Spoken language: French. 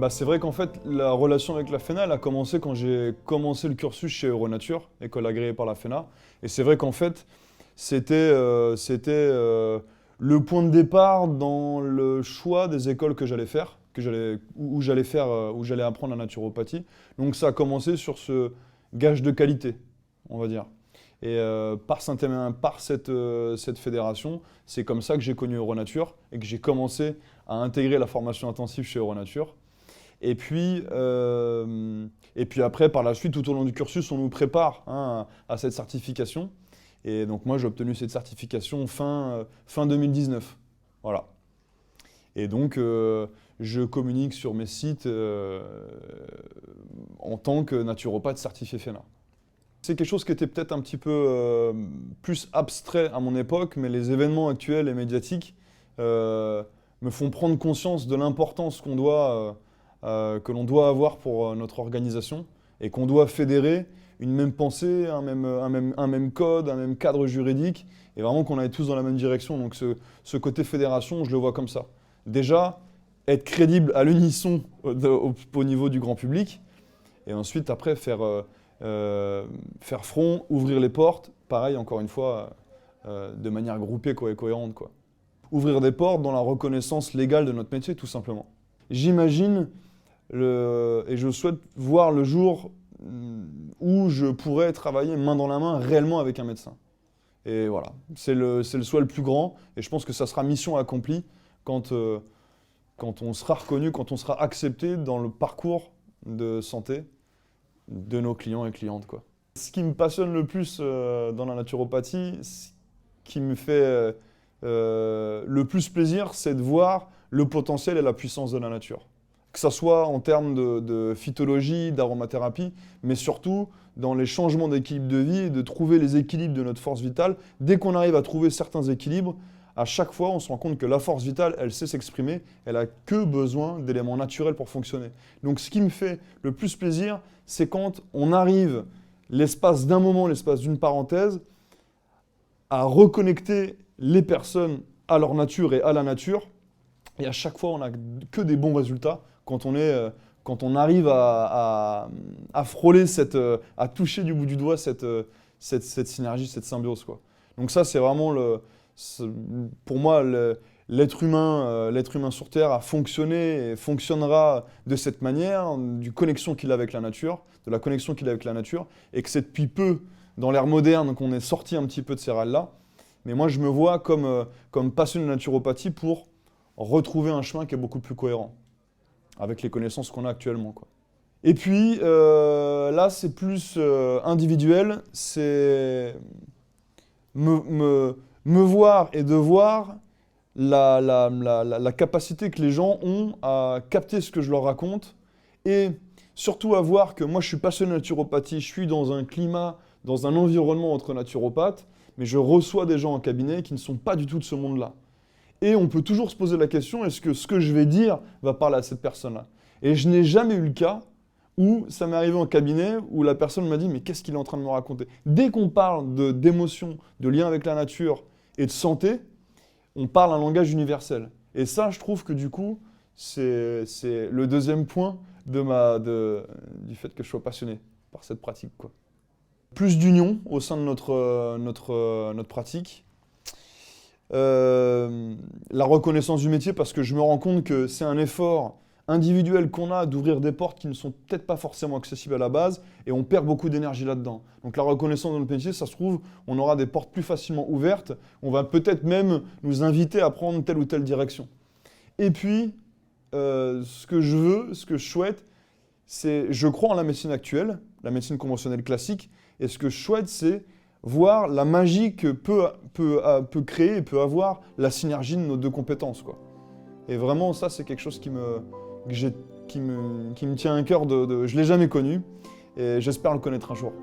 C'est vrai qu'en fait, la relation avec la FENA, elle a commencé quand j'ai commencé le cursus chez Euronature, école agréée par la FENA. Et c'est vrai qu'en fait, c'était le point de départ dans le choix des écoles que j'allais faire, où j'allais faire, où j'allais apprendre la naturopathie. Donc ça a commencé sur ce gage de qualité, on va dire. Et par cette fédération, c'est comme ça que j'ai connu Euronature et que j'ai commencé à intégrer la formation intensive chez Euronature. Et puis après, par la suite, tout au long du cursus, on nous prépare à cette certification. Et donc moi, j'ai obtenu cette certification fin 2019. Voilà. Et donc, je communique sur mes sites en tant que naturopathe certifié FENA. C'est quelque chose qui était peut-être un petit peu plus abstrait à mon époque, mais les événements actuels et médiatiques me font prendre conscience de l'importance que l'on doit avoir pour notre organisation et qu'on doit fédérer une même pensée, un même code, un même cadre juridique, et vraiment qu'on aille tous dans la même direction. Donc ce côté fédération, je le vois comme ça. Déjà, être crédible à l'unisson au niveau du grand public, et ensuite, après, faire front, ouvrir les portes, pareil, encore une fois, de manière groupée et cohérente, quoi. Ouvrir des portes dans la reconnaissance légale de notre métier, tout simplement. J'imagine et je souhaite voir le jour où je pourrais travailler main dans la main réellement avec un médecin. Et voilà, c'est le souhait le plus grand, et je pense que ça sera mission accomplie quand on sera reconnu, quand on sera accepté dans le parcours de santé de nos clients et clientes, quoi. Ce qui me passionne le plus dans la naturopathie, ce qui me fait le plus plaisir, c'est de voir le potentiel et la puissance de la nature. Que ce soit en termes de phytologie, d'aromathérapie, mais surtout dans les changements d'équilibre de vie et de trouver les équilibres de notre force vitale. Dès qu'on arrive à trouver certains équilibres, à chaque fois, on se rend compte que la force vitale, elle sait s'exprimer, elle n'a que besoin d'éléments naturels pour fonctionner. Donc ce qui me fait le plus plaisir, c'est quand on arrive, l'espace d'un moment, l'espace d'une parenthèse, à reconnecter les personnes à leur nature et à la nature. Et à chaque fois, on n'a que des bons résultats quand on arrive à frôler, à toucher du bout du doigt cette synergie, cette symbiose, quoi. Donc ça, c'est vraiment, pour moi, l'être humain sur Terre a fonctionné et fonctionnera de cette manière, de la connexion qu'il a avec la nature, et que c'est depuis peu, dans l'ère moderne, qu'on est sorti un petit peu de ces rails-là. Mais moi, je me vois comme passionné de naturopathie pour retrouver un chemin qui est beaucoup plus cohérent avec les connaissances qu'on a actuellement, quoi. Et puis, là, c'est plus individuel, c'est me voir et de voir la capacité que les gens ont à capter ce que je leur raconte et surtout à voir que moi, je suis passionné de naturopathie, je suis dans un climat, dans un environnement entre naturopathes, mais je reçois des gens en cabinet qui ne sont pas du tout de ce monde-là. Et on peut toujours se poser la question, est-ce que ce que je vais dire va parler à cette personne-là? Et je n'ai jamais eu le cas où ça m'est arrivé en cabinet, où la personne m'a dit « mais qu'est-ce qu'il est en train de me raconter ?» Dès qu'on parle d'émotion, de lien avec la nature et de santé, on parle un langage universel. Et ça, je trouve que du coup, c'est le deuxième point du fait que je sois passionné par cette pratique, quoi. Plus d'union au sein de notre pratique. La reconnaissance du métier, parce que je me rends compte que c'est un effort individuel qu'on a d'ouvrir des portes qui ne sont peut-être pas forcément accessibles à la base, et on perd beaucoup d'énergie là-dedans. Donc la reconnaissance de notre métier, ça se trouve, on aura des portes plus facilement ouvertes, on va peut-être même nous inviter à prendre telle ou telle direction. Et puis, ce que je veux, ce que je souhaite, je crois en la médecine actuelle, la médecine conventionnelle classique, et ce que je souhaite, c'est voir la magie que peut créer et peut avoir la synergie de nos deux compétences, quoi. Et vraiment, ça, c'est quelque chose qui me tient à cœur je ne l'ai jamais connu, et j'espère le connaître un jour.